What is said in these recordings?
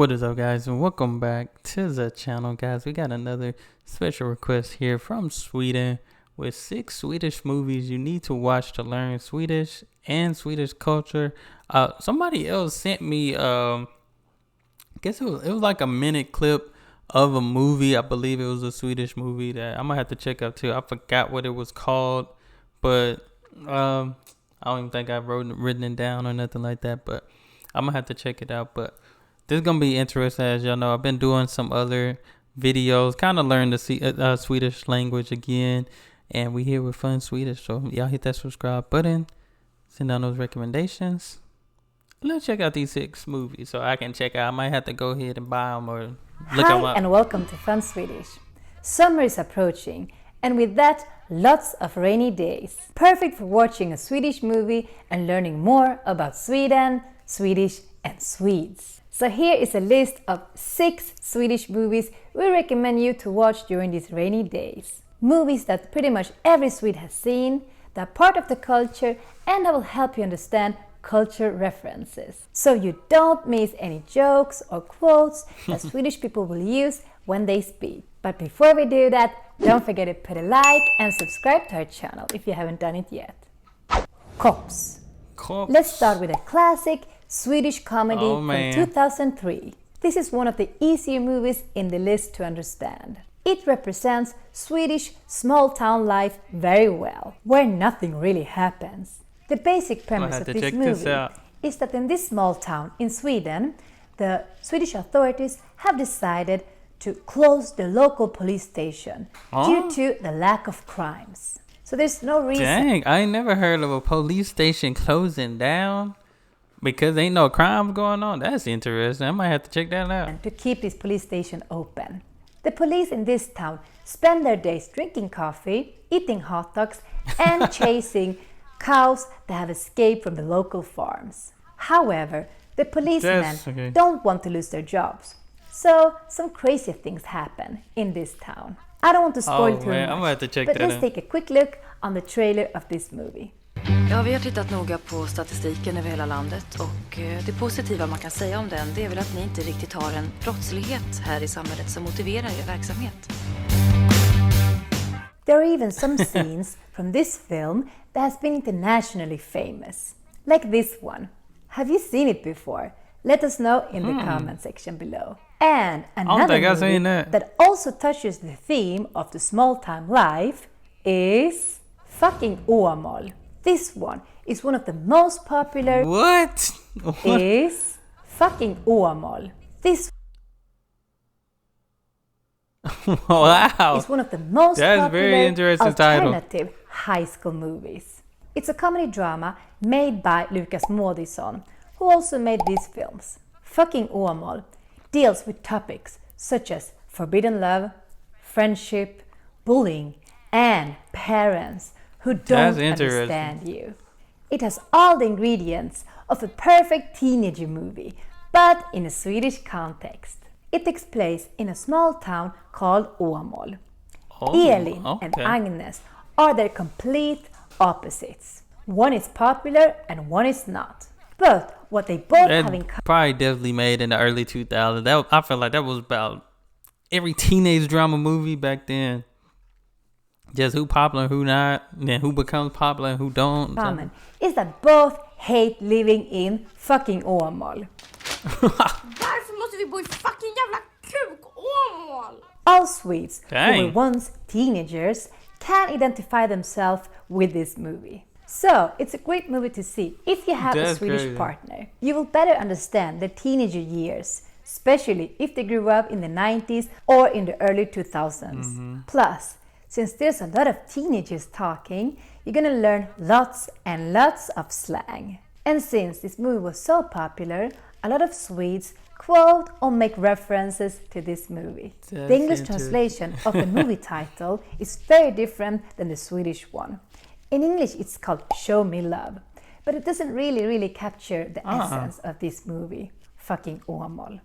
What is up, guys, and welcome back to the channel, guys. We got another special request here from Sweden with 6 Swedish movies you need to watch to learn Swedish and Swedish culture. Somebody else sent me, I guess it was like a minute clip of a movie. I believe it was a Swedish movie that I might have to check out too. I forgot what it was called, but I don't even think I've written it down or nothing like that. But I'm gonna have to check it out. But this is going to be interesting. As y'all know, I've been doing some other videos, kind of learn the Swedish language again. And we here with Fun Swedish. So y'all hit that subscribe button. Send down those recommendations. Let's check out these 6 movies so I can check out. I might have to go ahead and buy them or look them up. Hi and welcome to Fun Swedish. Summer is approaching. And with that, lots of rainy days. Perfect for watching a Swedish movie and learning more about Sweden, Swedish and Swedes. So here is a list of 6 Swedish movies we recommend you to watch during these rainy days. Movies that pretty much every Swede has seen, that are part of the culture, and that will help you understand culture references. So you don't miss any jokes or quotes that Swedish people will use when they speak. But before we do that, don't forget to put a like and subscribe to our channel if you haven't done it yet. Cops. Let's start with a classic Swedish comedy from 2003. This is one of the easier movies in the list to understand. It represents Swedish small-town life very well, where nothing really happens. The basic premise of this movie is that in this small town in Sweden, the Swedish authorities have decided to close the local police station due to the lack of crimes. So there's no reason. Dang, I ain't never heard of a police station closing down because ain't no crime going on. That's interesting. I might have to check that out. To keep this police station open. The police in this town spend their days drinking coffee, eating hot dogs, and chasing cows that have escaped from the local farms. However, the policemen don't want to lose their jobs. So some crazy things happen in this town. I don't want to spoil too much, I'm gonna have to check but that let's take a quick look on the trailer of this movie. Ja, vi har tittat noga på statistiken över hela landet och det positiva man kan säga om den, det är väl att ni inte riktigt har en brottslighet här i samhället som motiverar er verksamhet. There are even some scenes from this film that has been internationally famous, like this one. Have you seen it before? Let us know in the comment section below. And another movie that also touches the theme of the small-time life is fucking Åmål. This one is one of the most popular. What? Is fucking Åmål. This wow. It's one of the most popular very interesting alternative high school movies. It's a comedy drama made by Lukas Moodysson, who also made these films. Fucking Åmål deals with topics such as forbidden love, friendship, bullying, and parents who don't understand you. It has all the ingredients of a perfect teenager movie, but in a Swedish context. It takes place in a small town called Åmål. Elin and Agnes are their complete opposites. One is popular and one is not. But what they both have in common. Probably definitely made in the early 2000s. I feel like that was about every teenage drama movie back then. Just who popular, who not, and then who becomes popular and who don't. Common is that both hate living in fucking Åmål. Varför måste vi bo i fucking jävla kuk Åmål? All Swedes who were once teenagers can identify themselves with this movie. So it's a great movie to see if you have a Swedish partner. You will better understand their teenager years, especially if they grew up in the 90s or in the early 2000s. Plus, since there's a lot of teenagers talking, you're gonna learn lots and lots of slang. And since this movie was so popular, a lot of Swedes quote or make references to this movie. The English translation of the movie title is very different than the Swedish one. In English it's called Show Me Love, but it doesn't really capture the essence of this movie, fucking Åmål.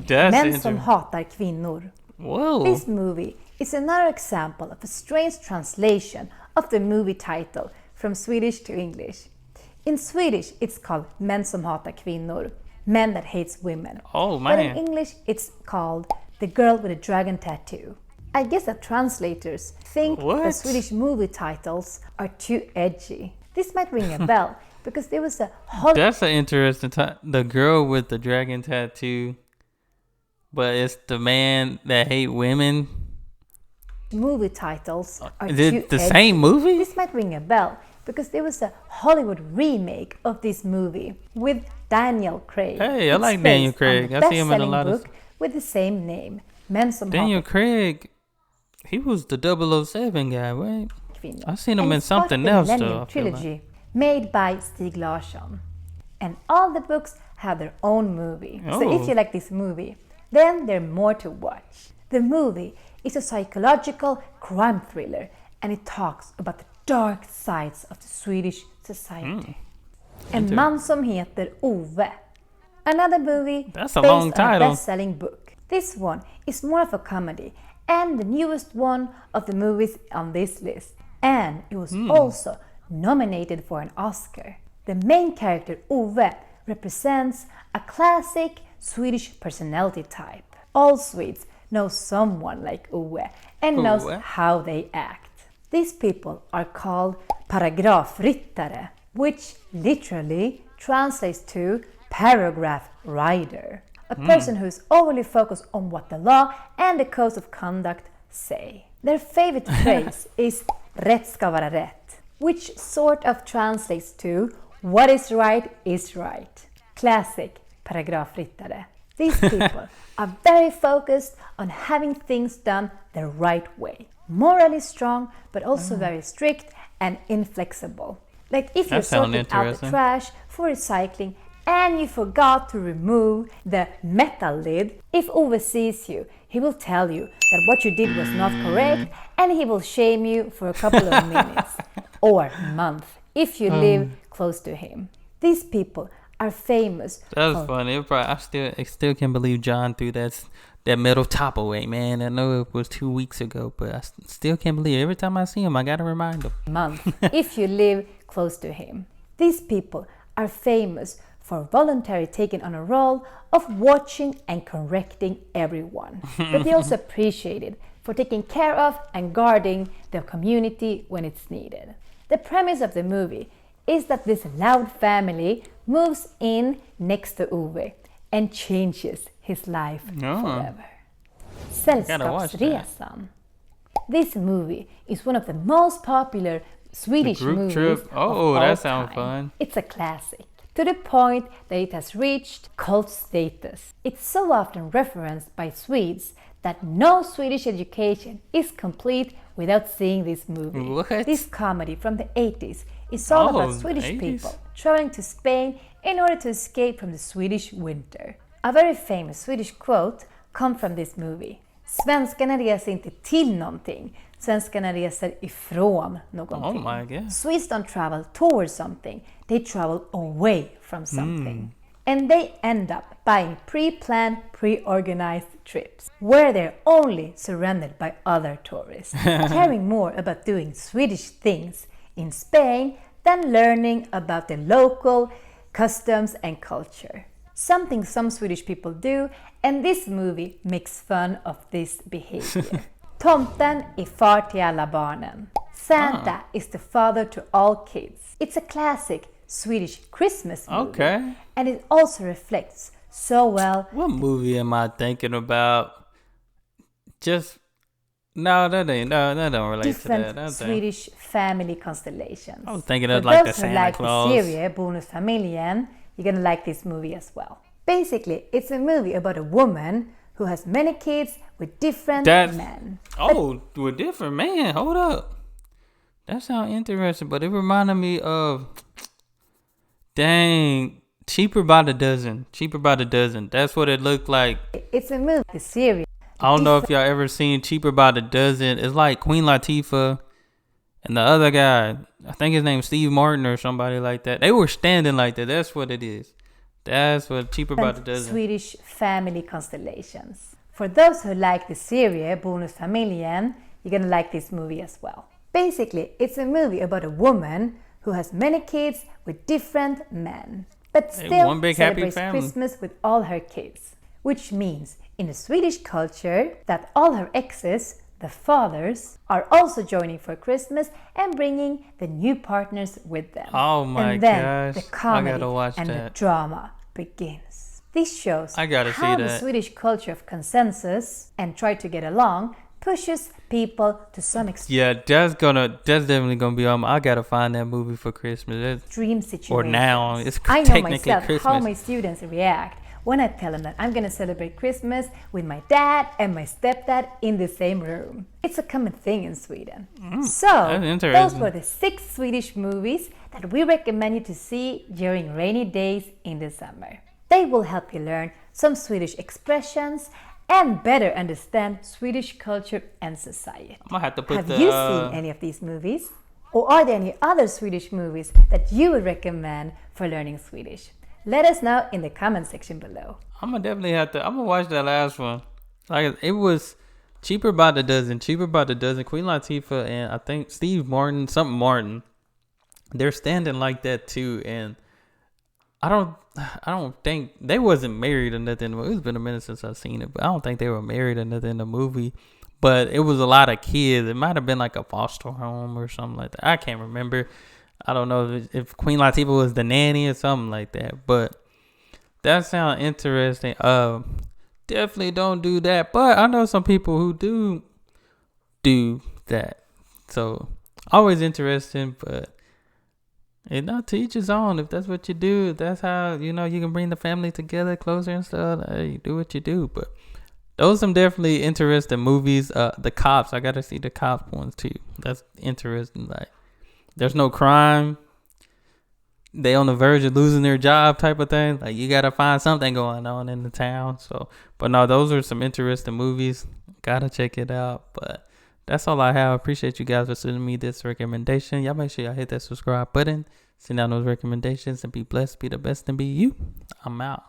Män som hatar kvinnor. Whoa. This movie is another example of a strange translation of the movie title from Swedish to English. In Swedish it's called Män som hatar kvinnor, Men That Hates Women. Oh, But in man. English, it's called The Girl with a Dragon Tattoo. I guess that translators think the What? Swedish movie titles are too edgy. This might ring a bell because there was a Hollywood That's an interesting time. The girl with the dragon tattoo, but it's the man that hate women. movie titles are Is too it the edgy. same movie? This might ring a bell because there was a Hollywood remake of this movie with Daniel Craig. Hey, I It's like Daniel based on Craig. the I see him in a best-selling lot of book with the same name, Men som Daniel hatar Craig, he was the 007 guy, right? kvinnor. I seen him And in it's part of something the else, Millennium though, I feel like. trilogy made by Stieg Larsson. And all the books have their own movie. So if Oh. you like this movie, then there's more to watch. The movie is a psychological crime thriller and it talks about the dark sides of the Swedish society. En man som heter Ove. Another movie That's a based long on a title. best-selling book. This one is more of a comedy and the newest one of the movies on this list. And it was also nominated for an Oscar. The main character Ove represents a classic Swedish personality type. All Swedes know someone like Ove and knows Ove. how they act. These people are called paragrafryttare, which literally translates to paragraph rider. A person who is overly focused on what the law and the codes of conduct say. Their favorite phrase is rätt ska vara rätt, which sort of translates to what is right. Classic paragrafryttare. These people are very focused on having things done the right way. Morally strong, but also very strict and inflexible. Like if you're That sounds sorting out the interesting. trash for recycling and you forgot to remove the metal lid, if Ove sees you, he will tell you that what you did was not correct and he will shame you for a couple of minutes or months if you live close to him. These people are famous That was for funny. I still can't believe John threw that metal top away, man. I know it was 2 weeks ago, but I still can't believe it. Every time I see him, I gotta remind him. month if you live close to him. These people are famous for voluntarily taking on a role of watching and correcting everyone. But they also appreciated for taking care of and guarding their community when it's needed. The premise of the movie is that this loud family moves in next to Ove and changes his life Oh. forever. Gotta watch that. Sällskapsresan. This movie is one of the most popular Swedish group movies trip? of Oh, all that sounds time. fun. It's a classic, to the point that it has reached cult status. It's so often referenced by Swedes that no Swedish education is complete without seeing this movie. What? This comedy from the 80s is all Oh, about Swedish 80s? people traveling to Spain in order to escape from the Swedish winter. A very famous Swedish quote comes from this movie. Svenskarna reser inte till någonting. Svenskarna reser ifrån någonting. Oh my God. Swedes don't travel towards something. They travel away from something. And they end up buying pre-planned, pre-organized trips where they're only surrounded by other tourists, caring more about doing Swedish things in Spain than learning about the local customs and culture. Something some Swedish people do, and this movie makes fun of this behavior. Tomten är far till alla barnen. Santa is the father to all kids. It's a classic Swedish Christmas movie. Okay. And it also reflects so well What movie am I thinking about? Just no, that don't relate to different that. That thing. Swedish family constellations. I was thinking For of like the those who Santa like Claus. the serie Bonusfamiljen, you're gonna like this movie as well. Basically, it's a movie about a woman who has many kids with different men. Oh, with different man. Hold up. That sounds interesting, but it reminded me of dang, Cheaper by the Dozen. Cheaper by the Dozen. That's what it looked like. It's a movie, the series. I don't know if y'all ever seen Cheaper by the Dozen. It's like Queen Latifah and the other guy. I think his name's Steve Martin or somebody like that. They were standing like that. That's what it is. That's what Cheaper by the Dozen. Swedish family constellations. For those who like the serie Bonusfamiljen, you're gonna like this movie as well. Basically, it's a movie about a woman who has many kids with different men. but still one big happy celebrates family. Christmas with all her kids. Which means in the Swedish culture that all her exes, the fathers, are also joining for Christmas and bringing the new partners with them. Oh my and then gosh. the comedy I gotta watch and that. the drama begins. This shows I gotta how see the that. Swedish culture of consensus and try to get along pushes people to some Yeah, that's definitely gonna be on. I gotta find that movie for Christmas. extreme situations. Or now it's I know technically myself Christmas. how my students react when I tell them that I'm gonna celebrate Christmas with my dad and my stepdad in the same room. It's a common thing in Sweden. So, that's interesting. those were the 6 Swedish movies that we recommend you to see during rainy days in the summer. They will help you learn some Swedish expressions and better understand Swedish culture and society. I'm gonna have to put Have the. you seen any of these movies? Or are there any other Swedish movies that you would recommend for learning Swedish? Let us know in the comment section below. I'm gonna definitely have to. I'm gonna watch that last one. Like it was cheaper by the dozen. Queen Latifah and I think Steve Martin, something Martin. They're standing like that too, and I don't think they wasn't married or nothing. It's been a minute since I've seen it, but I don't think they were married or nothing in the movie. But it was a lot of kids. It might have been like a foster home or something like that. I can't remember. I don't know if Queen Latifah was the nanny or something like that. But that sounds interesting. Definitely don't do that. But I know some people who do that. So always interesting, but to each his own. If that's what you do, if that's how you can bring the family together closer and stuff. Hey, do what you do. But those some definitely interesting movies. The Cops, I gotta see the Cops ones too. That's interesting. Like, there's no crime. They on the verge of losing their job, type of thing. Like, you gotta find something going on in the town. So, but no, those are some interesting movies. Gotta check it out. But that's all I have. Appreciate you guys for sending me this recommendation. Y'all make sure y'all hit that subscribe button. Send down those recommendations and be blessed, be the best, and be you. I'm out.